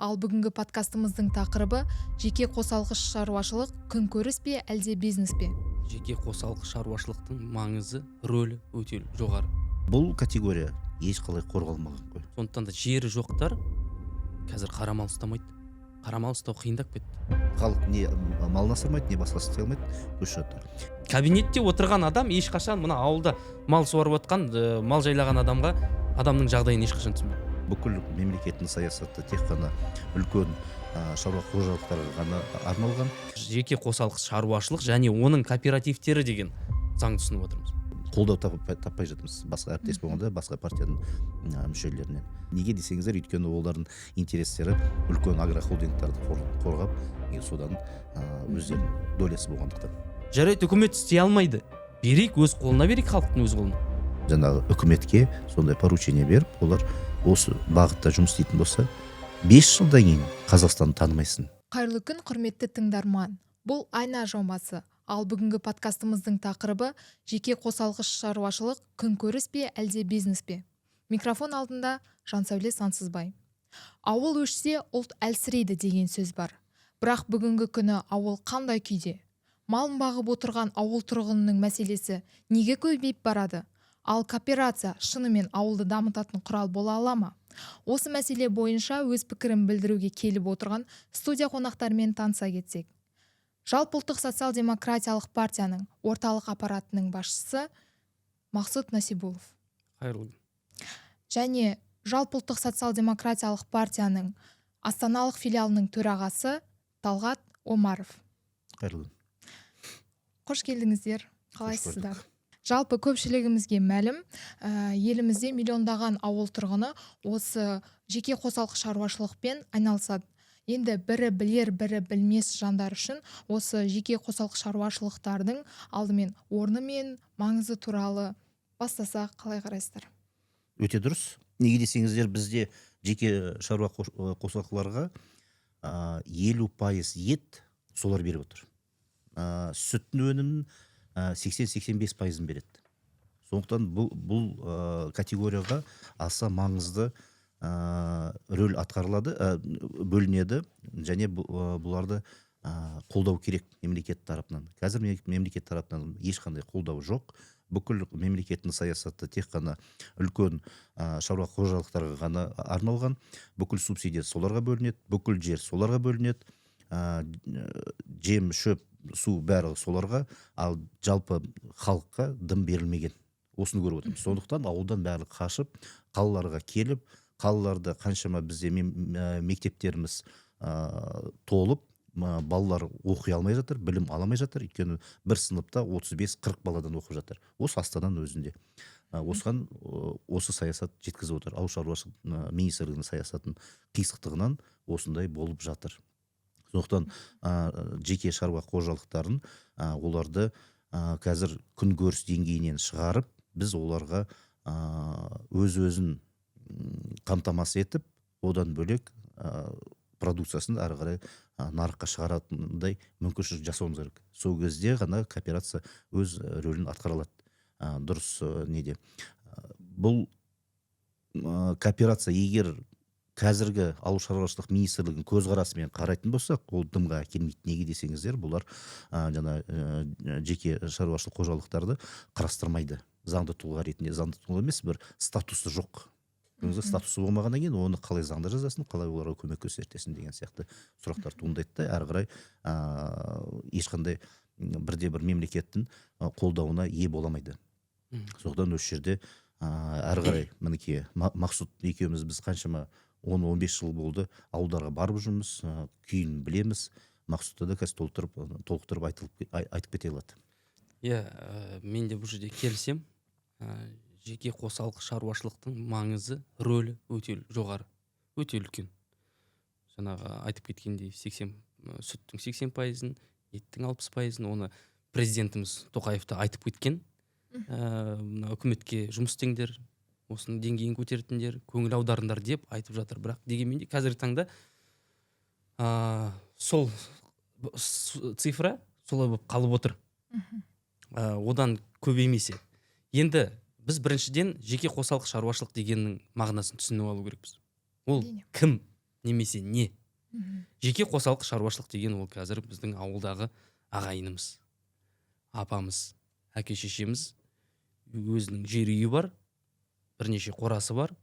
Ал бүгінгі подкастымыздың тақырыбы жеке қосалқы шаруашылық күнкөріс пе әлде бизнес пе? Жеке қосалқы шаруашылықтың маңызы, рөлі өте жоғары. Бұл категория ешқалай қорғалмаған ғой. Сондықтан да жері жоқтар қазір қара мал ұстамайды. Қара мал ұстау қиындап кетті. Халық не малын асырмайды, не басқасын істей алмайды, көшіп жатыр. Кабинетте отырған адам ешқашан мына ауылда мал суарып отқан, мал жайлаған адамның жағдайын ешқашан түсінбейді. Бүкіл мемлекеттің саясаты тек қана үлкен шаруа қожалықтарға ғана арналған. Жеке қосалқы шаруашылық және оның кооперативтері деген заңды түсініп отырмыз. Қолдау таппай жатырмыз басқа әріптес болғанда, басқа партияның мүшелерінен. Неге десеңіздер, өйткені олардың интерестері үлкен агрохолдингтарды қорғап, содан өздерінің долесі болғандықтан. Жарайды, үкімет істей алмайды. Берейік, өз қолына берейік, халықтың өз қолына. Жаңағы үкіметке сондай поручение беріп, олар осы бағытта жұмыс істейтін болса, 5 жылдан кейін Қазақстанды танымайсың. Қайырлы күн, құрметті тыңдарман. Бұл айна жобасы. Ал бүгінгі подкастымыздың тақырыбы жеке қосалқы шаруашылық күнкөріс пе әлде бизнес пе? Микрофон алдында Жансәуле Сансызбай. Ауыл өшсе, ұлт әлсірейді деген сөз бар. Бірақ бүгінгі күні ауыл қандай күйде? Малын бағып отырған ауыл тұрғынының мәселесі неге көбейіп барады? Ал кооперация шынымен ауылды дамытатын құрал бола ала ма? Осы мәселе бойынша өз пікірін білдіруге келіп отырған студия қонақтарымен таныса кетсек. Жалпыұлттық социал-демократиялық партияның орталық аппаратының басшысы Мақсұт Насибулов. Қайырлы күн. Және Жалпыұлттық социал-демократиялық партияның астаналық филиалының төрағасы Талғат Омаров. Қайырлы күн. Қош келдіңіздер. Қалайсыздар? Жалпы көпшілігімізге мәлім, елімізде миллиондаған ауыл тұрғыны осы жеке қосалқы шаруашылықпен айналысады. Енді бірі білер, бірі білмес жандар үшін осы жеке қосалқы шаруашылықтардың алдымен орны мен маңызы туралы бастасақ қалай қарайсыздар? Өте дұрыс. Неге десеңіздер, бізде жеке шаруа қосалқыларға 50% ет солар беріп отыр. Сүттің өнімін 80-85% береді. Сондықтан бұл категорияға аса маңызды рөл атқарылады, бөлінеді, және бұларды қолдау керек мемлекет тарапынан. Қазір мемлекет тарапынан ешқандай қолдау жоқ. Бүкіл мемлекеттің саясаты тек қана үлкен шаруа қожалықтарға ғана арналған. Бүкіл субсидия соларға бөлінеді, бүкіл жер соларға бөлінеді, жем, шөп, су бәрі соларға, ал жалпы халыққа дым берілмеген. Осыны көріп отырмыз. Сондықтан ауылдан бәрі қашып, қалаларға келіп, қалаларда қаншама бізде мектептеріміз толып, балалар оқи алмай жатыр, білім аламай жатыр. Өйткені бір сыныпта 35-40 баладан оқып жатыр. Осы Астананың өзінде. Осыған осы саясат жеткізіп отыр. Ауыл шаруашылық министрлігінің саясатын қисықтығынан осындай болып жатыр. Сондықтан жеке шаруа қожалықтарын оларды қазір күнкөріс деңгейінен шығарып, біз оларға өз-өзін қамтамасыз етіп, одан бөлек продукциясын ары қарай нарыққа шығаратындай мүмкіншілік жасауымыз керек. Сол кезде ғана кооперация өз рөлін атқара алады. Дұрыс неде. Бұл кооперация егер қазіргі ауыл шаруашылық министрлігінің көзқарасымен қарайтын болсақ, ол дымға келмейді. Неге десеңіздер, бұлар жеке шаруашылық қожалықтарды қарастырмайды. Заңды тұлға ретінде, заңды тұлға емес, бір статусы жоқ. Статусы болмағаннан кейін оны қалай заңда жазасын, қалай оларға көмек көрсетесің деген сияқты сұрақтар туындайды да, әрі қарай ешқандай бірде-бір мемлекеттің қолдауына ие боламайды. Сондықтан осы жерде әрі қарай мінекей Мақсұт екеуміз біз қаншама 10-15 жыл болды ауылдарға барып жүрміз, күйін білеміз. Мақсұтты да қазір толықтырып айтып кете алады. Мен де бұл жерде келісем. Жеке қосалқы шаруашылықтың маңызы, рөлі өте жоғары, өте үлкен. Жаңағы айтып кеткендей, сүттің 80%-ін, еттің 60%-ын оны президентіміз Тоқаев та айтып кеткен. Үкіметке жұмыс істеңдер, осының деңгейін көтеретіндер, көңіл аударыңдар деп айтып жатыр. Бірақ дегенмен де қазіргі таңда сол цифра солай болып қалып отыр. Одан көбеймесе. Енді біз біріншіден жеке қосалқы шаруашылық дегеннің мағынасын түсініп алу керекпіз. Ол кім? немесе не? Жеке қосалқы шаруашылық деген ол қазір біздің ауылдағы ағайынымыз, апамыз, әке шешеміз өзінің жер үйі бар, бірнеше қорасы бар,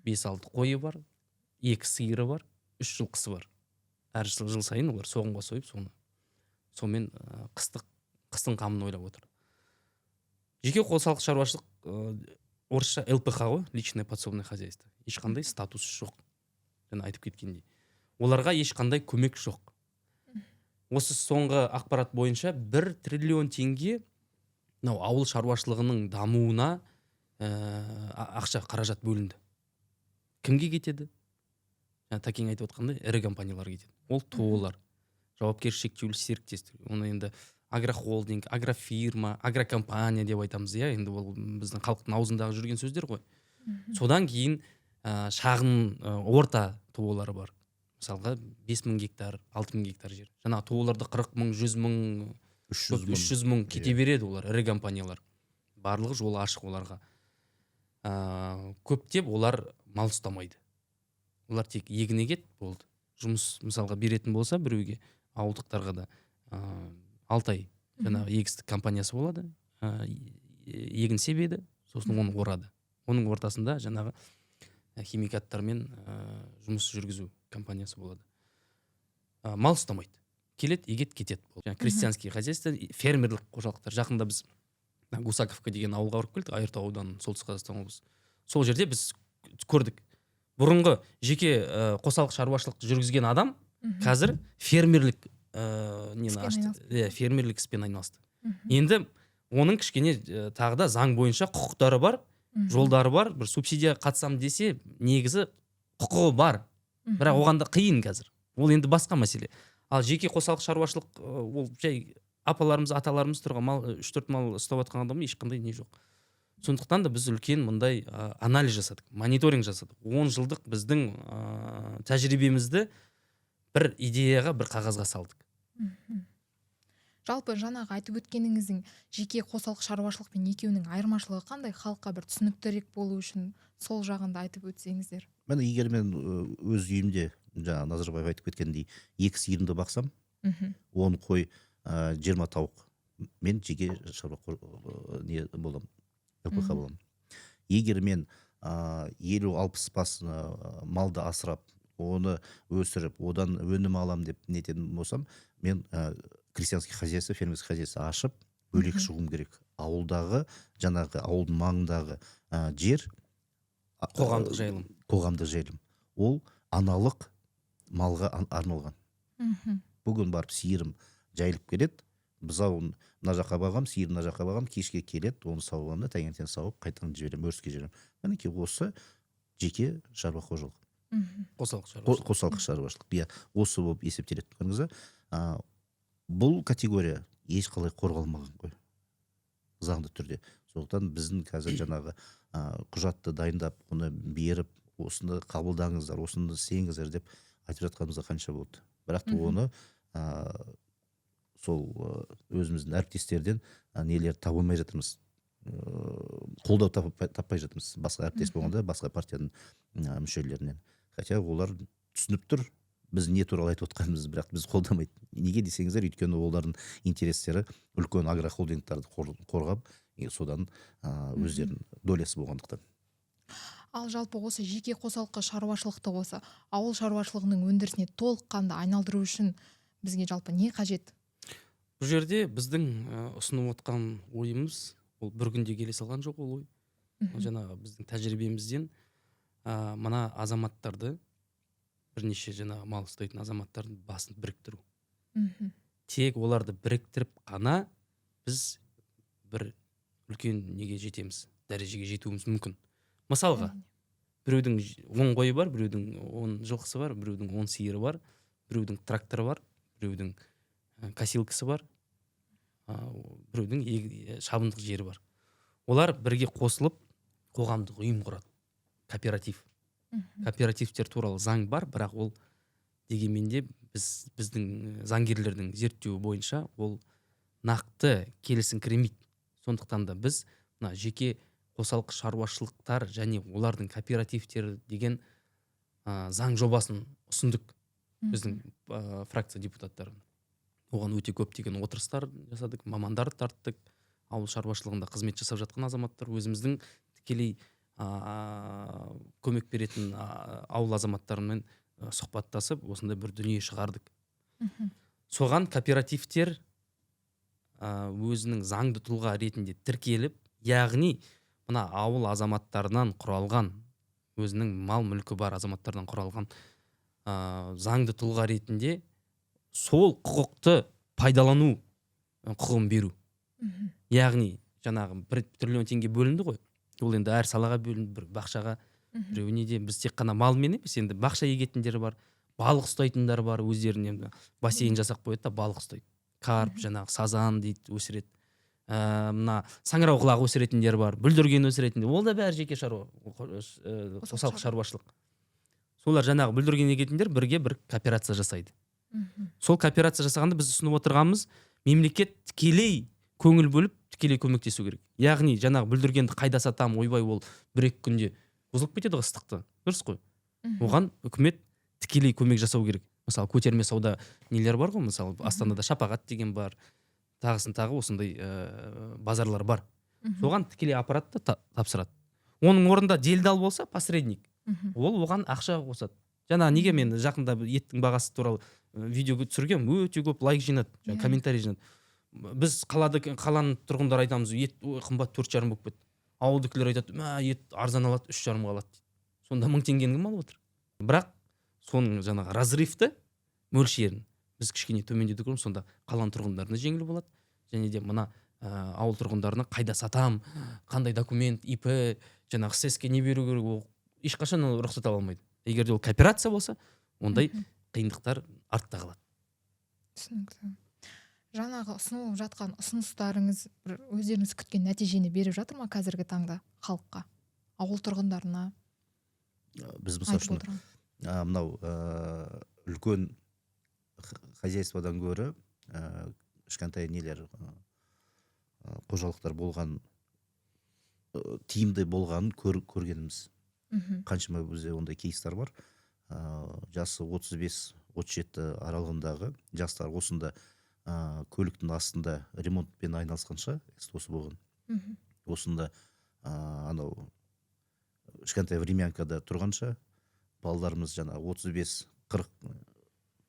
5-6 қойы бар, 2 сиыры бар, 3 жылқысы бар. Әр жыл сайын олар соғымға сойып, сонымен қыстың қамын ойлап отыр. Жеке қосалқы шаруашылық орысша ЛПХ ғой, личное подсобное хозяйство. Ешқандай статус жоқ. Жаңа айтып кеткендей. Оларға ешқандай көмек жоқ. Осы соңғы ақпарат бойынша 1 триллион теңге ауыл шаруашылығының дамуына ақша қаражат бөлінді. Кімге кетеді? Тәкең айтып отқандай, ірі компанияларға кетеді. Ол ТО-лар, жауапкершілігі шектеулі серіктестік. Оны енді агрохолдинг, агрофирма, агрокомпания деп айтамыз, иә, енді ол біздің халықтың аузындағы жүрген сөздер ғой. Содан кейін шағын орта ТО-лары бар. Мысалға 5000 гектар, 6000 гектар жер. Жаңа ТО-ларда 40 мың, 100 мың, 300 мың кете береді олар, ірі компаниялар. Барлығы жолы ашық оларға. Көптеп олар мал ұстамайды. Олар тек егін егеді, болды. Жұмыс мысалға беретін болса біреуге, ауылдықтарға да 6 ай жаңағы егістік компаниясы болады. Егін себеді, сосын оны орады. Оның ортасында жаңағы химикаттармен жұмыс жүргізу компаниясы болады. Мал ұстамайды. Келеді, егет, кетеді. Крестьянский хозяйство, фермерлік қожалықтар. Жақында біз Гусаковка деген ауылға барып келдік, Айыртау ауданының, солтүстік Қазақстан облысы. Сол жерде біз көрдік. Бұрынғы жеке қосалқы шаруашылық жүргізген адам қазір фермерлік фермерлік іспен айналысты. Енді оның кішкене тағы да заң бойынша құқықтары бар, жолдары бар. Бір субсидия қатысам десе, негізі құқығы бар. Бірақ оған да қиын қазір. Ол енді басқа мәселе. Ал жеке қосалқы шаруашылық ол жай апаларымыз, аталарымыз тұрған 3-4 мал ұстап жатқан адам ешқандай не жоқ. Сондықтан да біз үлкен мұндай анализ жасадық, мониторинг жасадық. 10 жылдық біздің тәжірибемізді бір идеяға, бір қағазға салдық. Жалпы жаңағы айтып өткеніңіздің жеке қосалқы шаруашылық пен екеуінің айырмашылығы қандай? Халыққа бір түсініктірек болу үшін сол жағында айтып өтсеңіздер. Мен егер мен өз үйімде, жаңа Назарбаев айтып кеткендей, 2 сиырымды бақсам, 10 қой, 20 тауық, мен жеке не боламын, ЛПХ боламын. Егер мен 50-60 бас малды асырап, оны өсіріп, одан өнім алам деп нететін болсам, мен крестьянский хозяйство, фермерский хозяйство ашып, бөлек шығуым керек. Ауылдағы, жаңағы ауылдың маңындағы жер, қоғамдық жайылым. Ол аналық малға арналған. Бүгін барып сиырым жайылып келеді, біз мына жаққа бағам, сиыр мына жаққа бағам, кешке келеді, оны сауғанда таңертең сауып, қайтадан жіберем, өріске жіберем. Мінекей осы жеке шаруа қожалық. Қосалқы шаруашылық. Осы болып есептеледі. Көрдіңіз бе? Бұл категория ешқалай қорғалмаған ғой, заңды түрде. Сондықтан біздің қазір жаңағы құжатты дайындап, оны беріп, осыны қабылдаңыздар, осыны істеңіздер деп айтып жатқанымызда қанша болды. Бірақ оны сол өзіміздің әріптестерден нелер таба алмай жатырмыз. Қолдау таппай жатырмыз. Басқа әріптес болғанда, басқа партияның мүшелерінен. Хотя олар түсініп тұр, біз не туралы айтып отқанымыз, бірақ біз қолдамайды. Неге десеңіздер, өйткені олардың интерестері үлкен агрохолдингтарды қорғап, содан өздерінің долясы болғандықтан. Ал жалпы осы жеке қосалқы шаруашылықты осы ауыл шаруашылығының өндірісіне толыққанды айналдыру үшін бізге жалпы не қажет? Бұл жерде біздің ұсынып отқан ойымыз, ол бір күнде келе салған жоқ ол ой. Жаңағы біздің тәжірибемізден мына азаматтарды, бірнеше жаңағы мал ұстайтын азаматтардың басын біріктіру. Тек оларды біріктіріп қана біз бір үлкен неге жетеміз, дәрежеге жетуіміз мүмкін. Мысалға, біреудің 10 қойы бар, біреудің 10 жылқысы бар, біреудің 10 сиыры бар, біреудің тракторы бар, біреудің косилкасы бар, біреудің шабындық жері бар. Олар бірге қосылып қоғамдық ұйым құрады. Кооператив. Кооперативтер туралы заң бар, бірақ ол дегенменде біздің заңгерлердің зерттеуі бойынша ол нақты келісіңкіремейді. Сондықтан да біз жеке қосалқы шаруашылықтар және олардың кооперативтері деген заң жобасын ұсындық біздің фракция депутаттары. Оған өте көптеген отырыстар жасадық, мамандар тарттық, ауыл шаруашылығында қызмет жасап жатқан азаматтар, өзіміздің тікелей көмек беретін ауыл азаматтарымен сұхбаттасып, осындай бір дүние шығардық. Соған кооперативтер өзінің заңды тұлға ретінде тіркеліп, яғни мына ауыл азаматтарынан құралған, өзінің мал мүлкі бар азаматтардан құралған заңды тұлға ретінде сол құқықты пайдалану құқығын беру. Яғни жаңағы 1 триллион теңге бөлінді ғой. Ол енді әр салаға бөлінді, бір бақшаға, біреуіне де біз тек қана малмен емес, енді бақша егетіндер бар, балық ұстайтындар бар, өздеріне бассейн жасап қояды да балық ұстайды. Карп, жаңағы сазан дейді, өсіреді. Мына саңырауқұлақ өсіретіндер бар, бүлдірген өсіретіндер. Ол да бәрі жеке шаруа, қосалқы шаруашылық. Солар жаңағы бүлдірген егетіндер бірге бір кооперация жасайды. Сол кооперация жасағанда біз ұсынып отырғанымыз, мемлекет тікелей көңіл бөліп, тікелей көмектесу керек. Яғни жаңағы бүлдіргенді қайда сатам, ойбай ол 1-2 күнде бұзылып кетеді ыстықты. Дұрыс қой. Оған үкімет тікелей көмек жасау керек. Мысалы, көтерме сауда нелер бар ғой, мысалы, Астанада Шапағат деген бар, тағысын тағы осындай базарлар бар. Соған тікелей аппаратты тапсырады. Оның орнында делдал болса, посредник, ол оған ақша қосады. Жаңа неге мен жақында еттің бағасы туралы видео түсіргем, өте көп лайк жинады, комментарий жинады. Біз қаланың тұрғындары айтамыз, ет қымбат 4,5 болып кетті. Ауылдыкілер айтады, ет арзан алады, 3,5 алады. Сонда 1000 теңгені кім алып отыр? Бірақ соның жаңағы разрывты мөлшерін біз кішкене төмендету керекпіз, сонда қаланың тұрғындарына жеңіл болады. Және де мына ауыл тұрғындарына қайда сатам, қандай документ, ИП, жаңағы ССке не беру керек, ол ешқашан рұқсат ала алмайды. Егер де ол кооперация болса, ондай қиындықтар артта қалады. Түсінікті. Жаңағы ұсынылып жатқан ұсыныстарыңыз өздеріңіз күткен нәтижені беріп жатыр ма қазіргі таңда халыққа, ауыл тұрғындарына? Біз мысалы мынау үлкен хозяйстводан гөрі кішкентай нелер қожалықтар болған тиімді болғанын көргеніміз. Қаншама бізде ондай кейстер бар. Жасы 35-37 аралығындағы жастар осында көліктің астында ремонтпен айналысқанша осы болған. Осында анау кішкентай времянкада тұрғанша балаларымыз жаңа 35-40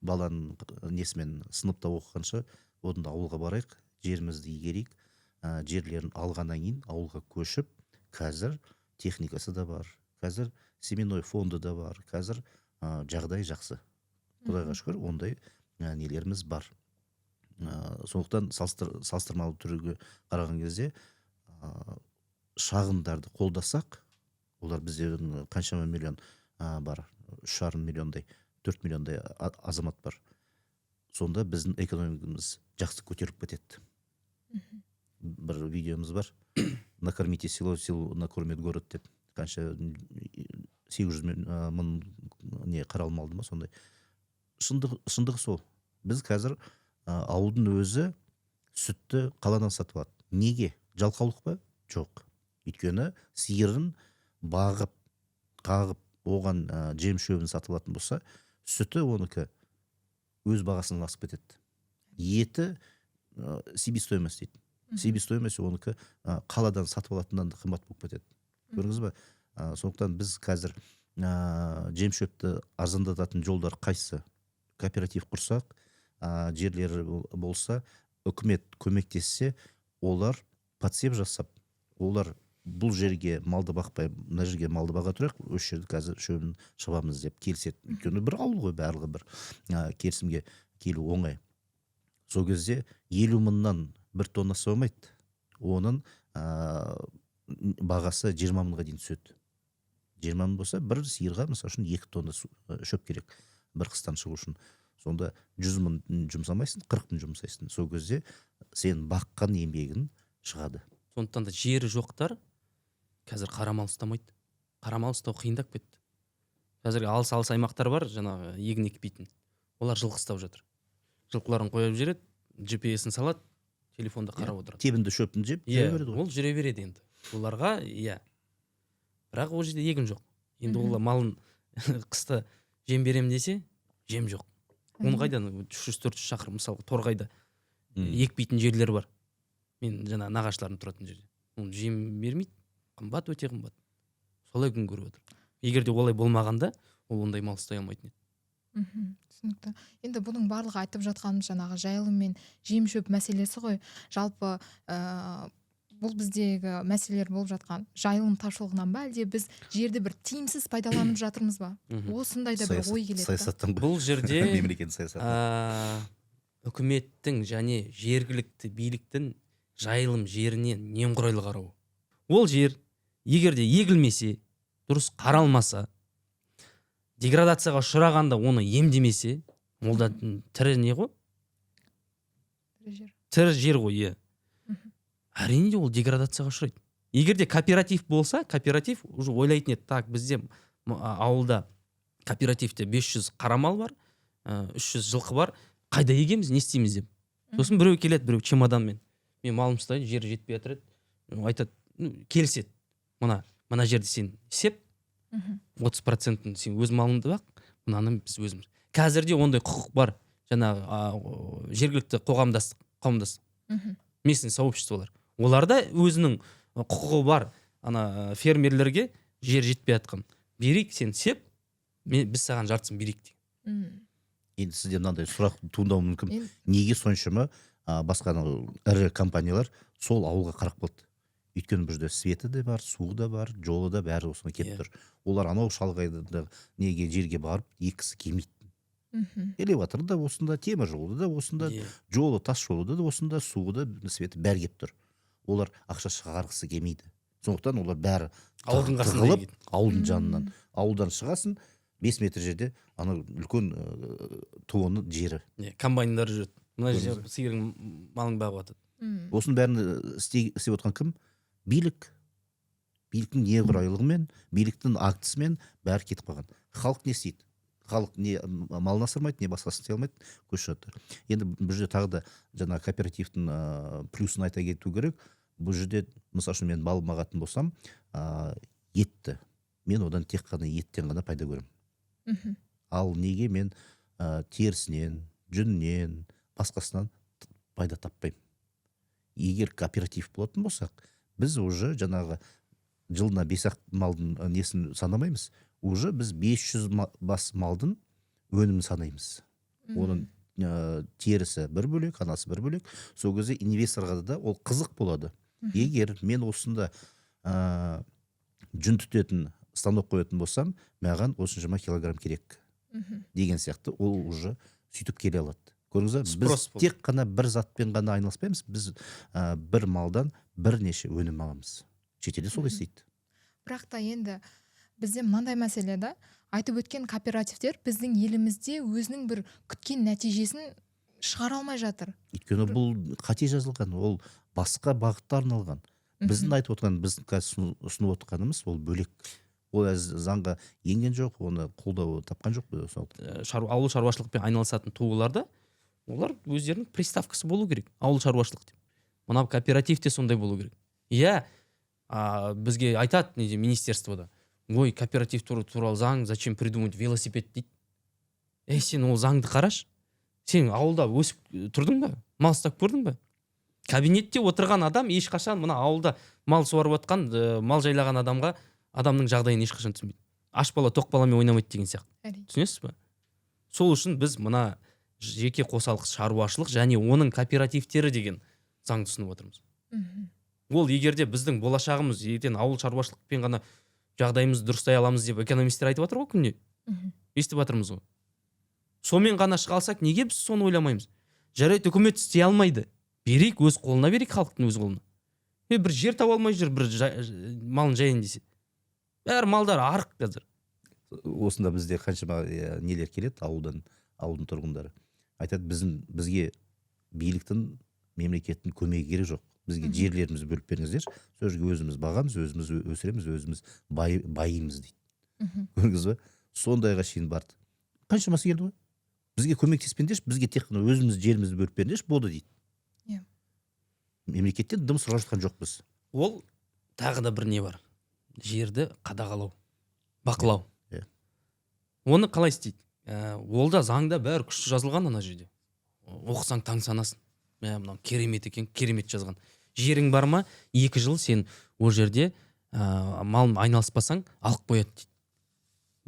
баланың несімен сыныпта оқығанша одан ауылға барайық, жерімізді игерейік, жерлерін алғаннан кейін ауылға көшіп, қазір техникасы да бар, қазір семенной фонды да бар, қазір жағдай жақсы. Құдайға шүкір, ондай нелеріміз бар. Сондықтан салыстырмалы түрге қараған кезде шағындарды қолдасақ, олар бізде қаншама миллион бар, 3,5 миллиондай, 4 миллиондай азамат бар. Сонда біздің экономикамыз жақсы көтеріп кетеді. Бір видеомыз бар. Накормите село, село накормит город деп. Қанша 800 мың не қаралмалды ма сондай. Шындығы сол. Біз қазір ауылдың өзі сүтті қаладан сатып алады. Неге? Жалқаулық па? Жоқ. Өйткені сиырын бағып, қағып, оған жем шөбін сатып алатын болса, сүті оныкі өз бағасынан асып кетеді. Еті себестоимость дейді. Себестоимость оныкі қаладан сатып алатыннан қымбат болып кетеді. Көрдіңіз бе? Сондықтан біз қазір жем шөпті арзандататын жолдар қайсы? Кооператив құрсақ, жерлері болса, үкімет көмектессе, олар подсеп жасап, олар бұл жерге малды бақпай, мына жерге малды баға тұрайық, осы жерді қазір шөбін шабамыз деп келіседі. Өйткені бір ауыл ғой, барлығы бір келісімге келу оңай. Сол кезде 50 мыңнан 1 тонна саумайды. Оның бағасы 20 мыңға дейін түседі. 20 мың болса, бір сиырға мысалы үшін 2 тонна шөп керек, бір қыстан шығу үшін. Сонда 100 мың жұмсамайсың, 40 мың жұмсайсың. Сол кезде сен баққан еңбегін шығады. Сондықтан да жері жоқтар қазір қарамал ұстамайды. Қарамал ұстау қиындап кетті. Қазіргі алыс аймақтар бар, жаңағы егін екпейтін. Олар жылқы ұстап жатыр. Жылқыларын қойып жібереді, GPS-ін салады, телефонда қарап отырады. Тебінді шөпін жеп жүре береді ғой. Ол жүре береді енді. Оларға, бірақ ол жерде егін жоқ. Енді олар малын қыста жем берем десе, жем жоқ. Оны қайдан 300-400 шақырым мысалы торғайда Мгм. екпейтін жерлер бар. Мен жаңа нағашыларым тұратын жерде. Оны жем бермейді. Қымбат, өте қымбат. Солай күн көріп отыр. Егер де олай болмағанда, ол ондай мал ұстай алмайтын еді. Түсінікті. Енді бұның барлығы айтып жатқанымыз жаңағы жайылым мен жем шөп мәселесі ғой. Жалпы бұл біздегі мәселелер болып жатқан жайылым тапшылығынан ба, әлде біз жерді бір тиімсіз пайдаланып жатырмыз ба? Осындай да бір ой келеді. Саясаттан ба? Бұл жерде Мемлекеттік саясат. үкіметтің және жергілікті биліктің жайылым жеріне немқұрайлы қарауы. Ол жер егер де егілмесе, дұрыс қаралмаса, деградацияға ұшырағанда оны емдемесе, молда тірі не ғой? Тірі жер ғой, иә. Әрине де ол деградацияға ұшырайды. Егер де кооператив болса, кооператив уже ойлайтын еді, так, бізде ауылда кооперативте 500 қара мал бар, 300 жылқы бар, қайда егеміз, не істейміз деп. Сосын біреу келеді, біреу чемоданмен. Мен малым ұстайды, жері жетпей жатыр еді. Айтады, келіседі. Мына жерді сен сеп, 30%-ын сен өз малыңды бақ, мынаны біз өзіміз. Қазірде ондай құқық бар. Жаңағы жергілікті қауымдастық. Местный сообществолар. Оларда өзінің құқығы бар. Ана фермерлерге жер жетпей жатқан. Берейік, сен сеп, біз саған жартысын берейік деген. Енді сізде мынандай сұрақ туындауы мүмкін. Неге соншама басқа ірі компаниялар сол ауылға қарап қалды? Өйткені бұл жерде светі де бар, суы да бар, жолы да бәрі осына келіп тұр. Олар анау шалғайда неге жерге барып екісі келмейді. Элеваторы да осында, темір жолы да осында, жолы, тас жолы да осында, суы да, светі бәрі келіп тұр. Олар ақша шығарғысы келмейді. Сондықтан олар бәрі тығылып, ауылдың жанынан. Ауылдан шығасын, 5 метр жерде ана үлкен туыны жері. Комбайндар жүреді. Мына жер сиырың малың бағып жатады. Осының бәрін істеп отқан кім? Билік. Биліктің неғұрайлығымен, биліктің актісімен бәрі кетіп қалған. Халық не істейді? Халық не малын асырмайды, не басқасын істей алмайды, көшіп жатыр. Енді бұл жерде тағы да жаңа кооперативтің плюсын айта кету керек. Бұл жерде, мысалы үшін мен мал бағатын болсам, етті. Мен одан тек қана еттен ғана пайда көремін. Ал неге мен терісінен, жүнінен, басқасынан пайда таппаймын? Егер кооператив болатын болсақ, біз уже жаңағы жылына 5-ақ малдың несін санамаймыз. Уже біз 500 бас малдың өнімін санаймыз. Оның терісі бір бөлек, анасы бір бөлек. Сол кезде инвесторға да ол қызық болады. Егер мен осында жүн түтетін станок қоятын болсам, маған осыншама килограмм керек деген сияқты, ол уже сөйтіп келе алады. Көрдіңіз бе? Біз тек қана бір затпен ғана айналыспаймыз, біз бір малдан бірнеше өнім аламыз. Шетелде солай істейді. Бірақ та енді бізде мынандай мәселе да, айтып өткен кооперативтер біздің елімізде өзінің бір күткен нәтижесін шығара алмай жатыр. Өйткені бұл қате жазылған, ол басқа бағытта арналған. Біздің айтып отқан, біздің ұсынып отқанымыз ол бөлек. Ол заңға енген жоқ, оны қолдау тапқан жоқ. Ауыл шаруашылықпен айналысатын туыларда олар өздерінің приставкасы болу керек, ауыл шаруашылық деп. Мына кооперативте сондай болу керек. Иә, бізге айтады министерствода, ой, кооператив туралы заң, зачем придумать велосипед дейді. Сен ол заңды қараш. Сен ауылда өсіп тұрдың ба? Мал ұстап көрдің ба? Кабинетте отырған адам ешқашан мына ауылда мал суарып отқан, мал жайлаған адамның жағдайын ешқашан түсінбейді. Аш бала тоқ баламен ойнамайды деген сияқты. Түсінесіз ба? Сол үшін біз мына жеке қосалқы шаруашылық және оның кооперативтері деген заңды ұсынып отырмыз. Ол егерде біздің болашағымыз ертең ауыл шаруашылықпен ғана жағдайымызды дұрыстай аламыз деп экономистер айтып жатыр ғой күнде. Естіп жатырмыз ғой. Сонымен ғана шыға алсақ, неге біз соны ойламаймыз? Жарайды, үкімет істей алмайды. Берейік, өз қолына берейік, халықтың өз қолына. Бір жер таба алмай жүр, бір малын жайын десе. Бәрі малдар арық қазір. Осында бізде қаншама нелер келеді, ауылдың тұрғындары. Айтады, бізге биліктің, мемлекеттің көмегі керек жоқ. Бізге жерлерімізді бөліп беріңіздер, сол жерге өзіміз бағамыз, өзіміз өсіреміз, өзіміз байымыз дейді. Көрдіңіз бе? Сондайға шейін барды. Қаншамасы келді ғой? Бізге көмектеспеңдерші, бізге тек қана өзіміз жерімізді бөліп беріңдерші, болды дейді. Мемлекеттен дым сұрап жатқан жоқпыз. Ол тағы да бір не бар. Жерді қадағалау, бақылау. Оны қалай істейді? Ол да заңда бәрі күшті жазылған ана жерде. Оқысаң таң санасын. Мынау керемет екен, керемет жазған. Жерің бар ма, 2 жыл сен ол жерде малын айналыспасаң алып қояды дейді.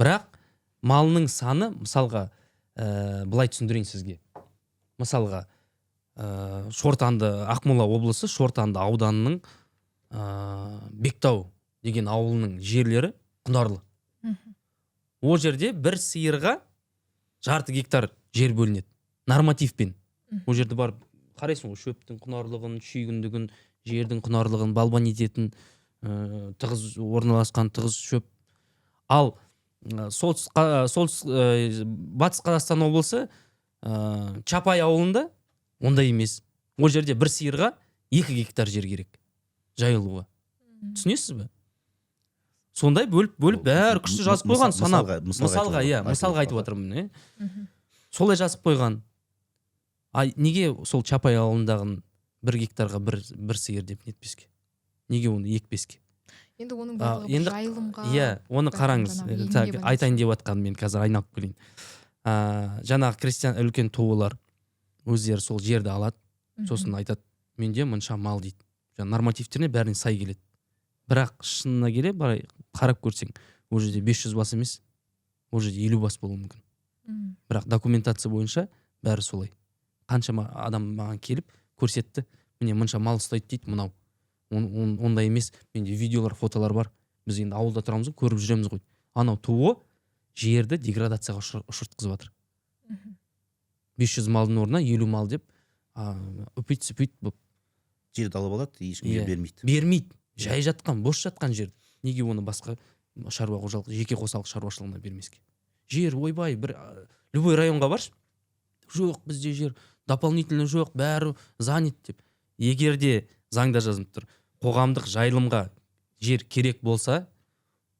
Бірақ малының саны, мысалға, былай түсіндірейін сізге. Мысалға, Шортанды, Ақмола облысы Шортанды ауданының Бектау деген ауылының жерлері құнарлы. Ол жерде бір сиырға жарты гектар жер бөлінеді. Нормативпен. Ол жерде барып қарайсың, шөптің құнарлығын, шүйгіндігін, жердің құнарлығын, балбан ететін, тығыз орналасқан тығыз шөп. Ал Батыс Қазақстан облысы Чапай ауылында ондай емес. Ол жерде бір сиырға 2 гектар жер керек жайылуға. Түсінесіз бе? Сондай бөліп бәрі күшті жазып қойған, санап. Мысалға айтып отырмын. Солай жазып қойған. Неге сол Чапай ауылындағын 1 гектарға бір сиыр деп нетпеске? Неге оны екпеске? Енді оның барлығы жайылымға. Оны қараңыз. Айтайын деп жатқан, мен қазір айналып келейін. Жаңағы крестьян үлкен туылар өздері сол жерді алады. Сосын айтады, менде мұнша мал дейді. Нормативтеріне бәріне сай келеді. Бірақ шынына келе барай қарап көрсең, ол жерде 500 бас емес, ол жерде 50 бас болуы мүмкін. Бірақ документация бойынша бәрі солай. Қаншама адам маған келіп көрсетті, міне мұнша мал ұстайды дейді, мынау. Ондай емес, менде видеолар, фотолар бар. Біз енді ауылда тұрамыз, көріп жүреміз ғой. Анау туы жерді деградацияға ұшыртқызып жатыр. 500 малдың орнына 50 мал деп, үпейт болып. Жерді алып алады, ешкімге бермейді. Бермейді. Жай жатқан, бос жатқан жер. Неге оны басқа шаруа қожалық, жеке қосалық шаруашылығына бермеске? Жер, ойбай, бір любой районға баршы. Жоқ, бізде жер, дополнительно жоқ, бәрі занят деп. Егер де заңда жазылып тұр, қоғамдық жайылымға жер керек болса,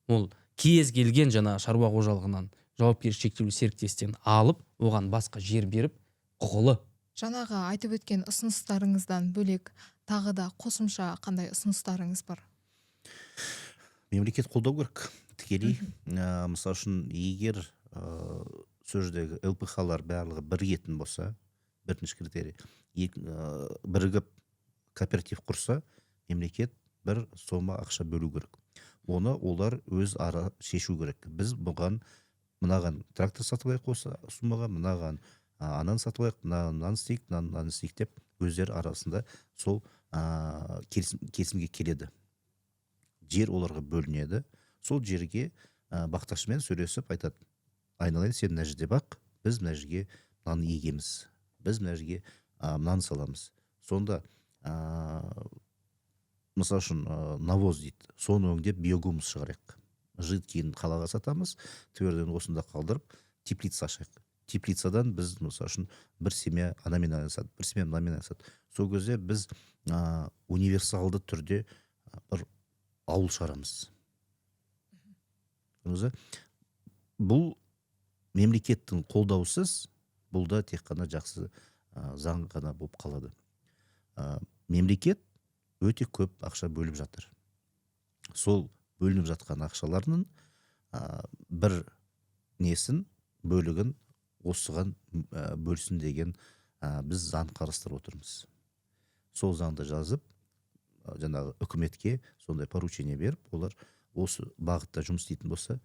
ол кез келген жаңа шаруа қожалығынан, жауапкершілігі шектеулі серіктестен алып, оған басқа жер беріп, құқылы. Жаңағы айтып өткен ұсыныстарыңыздан бөлек тағы да қосымша қандай ұсыныстарыңыз бар? Мемлекет қолдау керек. Тікелей, мысалы үшін, егер сол жердегі ЛПХ-лар барлығы бірігетін болса, бірінші критерий, бірігіп кооператив құрса, мемлекет бір сома ақша бөлу керек. Оны олар өз ара шешу керек. Біз бұған мынаған трактор сатып алайық осы сумаға, мынаған ананы сатып алайық, мынаны істейік деп өздері арасында сол келісімге келеді. Жер оларға бөлінеді. Сол жерге бақташымен сөйлесіп айтады, айналайын, сен мына жерде бақ, біз мына жерге мынаны егеміз, біз мына жерге мынаны саламыз. Сонда мысалы үшін навоз дейді, соны өңдеп биогумус шығарайық. Жидкиін қалаға сатамыз, тверден осында қалдырып, теплица ашайық. Теплицадан біз мысалы үшін бір семья анамен айналысады, бір семья мынамен айналысады. Сол кезде біз универсалды түрде бір ауыл шығарамыз. Бұл мемлекеттің қолдаусыз, бұл да тек қана жақсы заң ғана болып қалады. Мемлекет өте көп ақша бөліп жатыр. Сол бөлініп жатқан ақшаларының бір несін, бөлігін осыған бөлсін деген біз заң қарастырып отырмыз. Сол заңды жазып, жаңағы үкіметке сондай поручение беріп, олар осы бағытта жұмыс істейтін болса,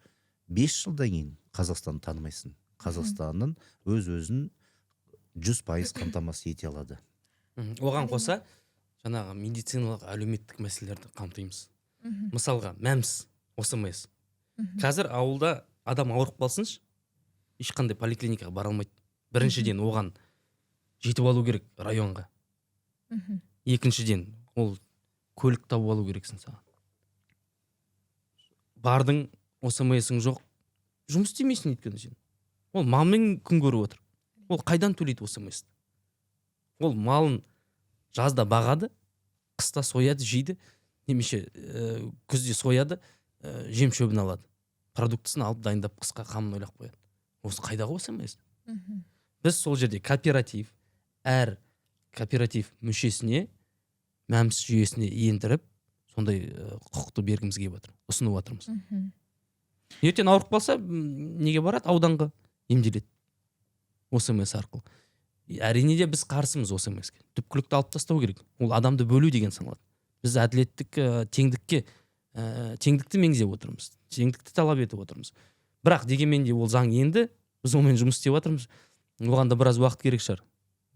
5 жылдан кейін Қазақстанды танымайсың. Қазақстанның өз-өзін 100% қамтамасыз ете алады. Оған қоса, жаңағы медициналық әлеуметтік мәселелерді қамтимыз. Мысалға, мәмс, ОСМС. Қазір ауылда адам ауырып қалсыншы, ешқандай поликлиникаға бара алмайды. Біріншіден оған жетіп алу керек районға. Екіншіден, ол көлік тауып алу керексің саған. Бардың, ОСМСің жоқ, жұмыс істемейсің өйткені сен. Ол малмен күн көріп отыр. Ол қайдан төлейді ОСМСті? Ол малын жазда бағады, қыста сояды, жейді, немесе күзде сояды, жем шөбін алады. Продуктысын алып дайындап қысқа қамын ойлап қояды. Осы қайдағы ОСМС? Біз сол жерде кооператив, әр кооператив мүшесіне мәмс жүйесіне ендіріп, сондай құқықты бергіміз келіп отыр, ұсынып отырмыз. Ертең ауырып қалса, неге барады? Ауданға. емделеді ОСМС арқылы. Әрине де біз қарсымыз ОСМС-ке. Түпкілікті алып тастау керек. Ол адамды бөлу деген саналады. Біз әділеттік теңдікті меңзеп отырмыз. Теңдікті талап етіп отырмыз. Бірақ дегенмен де ол заң енді, біз онымен жұмыс істеп жатырмыз. Оған да біраз уақыт керек шығар.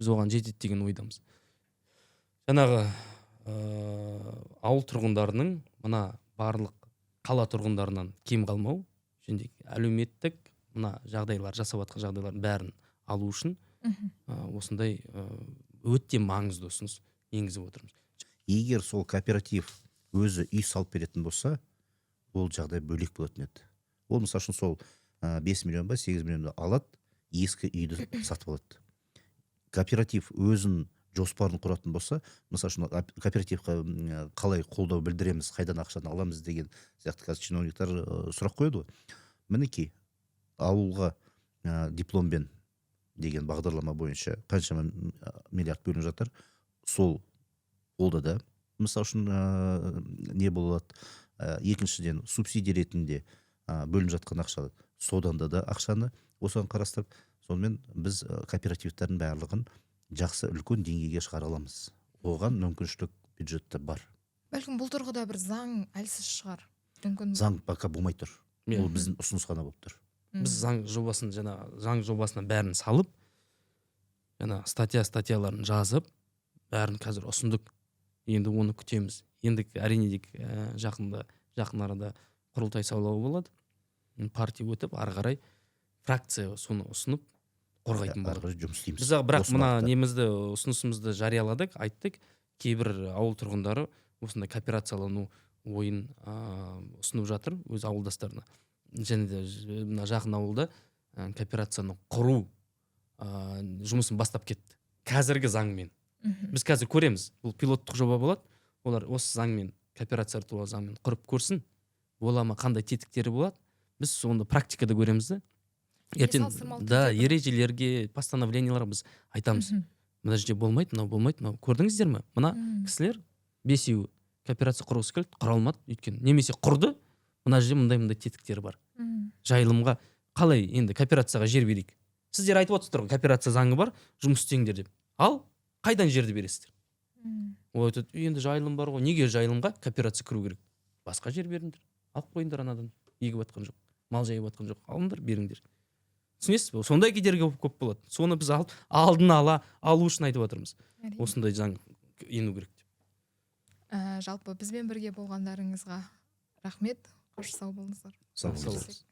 Біз оған жетеді деген ойдамыз. Жаңағы ауыл тұрғындарының мына барлық қала тұрғындарынан кем қалмау және әлеуметтік мына жағдайлар жасап жатқан жағдайлардың бәрін алу үшін осындай өте маңызды ұсыныс енгізіп отырмыз. Егер сол кооператив өзі үй салып беретін болса, ол жағдай бөлек болатын еді. Ол мысалы үшін сол 5 миллион ба 8 миллионды алады, ескі үйді сатып алады. Кооператив өзін жоспарын құратын болса, мысалы үшін кооперативқа қалай қолдау білдіреміз, қайдан ақшаны аламыз деген сияқты қазір чиновниктар сұрақ қояды ғой. Мінекей ауылға дипломбен деген бағдарлама бойынша қаншама миллиард бөлініп жатыр. Сол қолда да мысалы үшін не болады, екіншіден субсидия ретінде бөлініп жатқан ақша, содан да ақшаны осыған қарастырып, сонымен біз кооперативтердің барлығын жақсы үлкен деңгейге шығара аламыз. Оған мүмкіншілік бюджетте бар. Бәлкім бұл тұрғыда бір заң әлсіз шығар. Мүмкін Заң пока болмай тұр. Ол біздің ұсыныс қана болып тұр. Біз заң жобасына бәрін салып, статьяларын жазып, бәрін қазір ұсындық. Енді оны күтеміз. Енді әрине жақын арада құрылтай сайлауы болады. Партия өтіп, ары қарай фракция соны ұсынып қорғайтын болады. Жұмыс істейміз. Біз бірақ мына ұсынысымызды жарияладық, айттық. Кейбір ауыл тұрғындары осындай кооперациялану ойын ұсынып жатыр өз ауылдастарына. Және де мына жақын ауылда кооперацияны құру жұмысын бастап кетті. Қазіргі заңмен. Біз қазір көреміз. Бұл пилоттық жоба болады. Олар осы заңмен, кооперация туралы заңмен құрып көрсін. Бола ма, қандай тетіктері болады? Біз соны практикада көреміз де. Ертең ережелерге, постановленияларға біз айтамыз. Мына жерде болмайды, мынау болмайды, мынау. Көрдіңіздер ме? Мына кісілер 5-еуі кооперация құрғысы келді, құра алмады. Өйткені немесе құрды, мына жерде мындай тетіктері бар. Жайылымға қалай енді кооперацияға жер берейік? Сіздер айтып отырсыздар ғой, кооперация заңы бар, жұмыс істеңдер деп. Ал қайдан жерді бересіздер? Ол айтады, енді жайылым бар ғой, неге жайылымға кооперация кіру керек? Басқа жер беріңдер. Алып қойыңдар анадан. Егіп жатқан жоқ, мал жайып жатқан жоқ. Алыңдар, беріңдер. Түсінесіз бе? Сондай кедергі көп болады. Соны біз алдын алу үшін айтып отырмыз. Осындай заң ену керек деп. Жалпы бізбен бірге болғандарыңызға рахмет. Қош сау болыңыздар. Сау болыңыздар.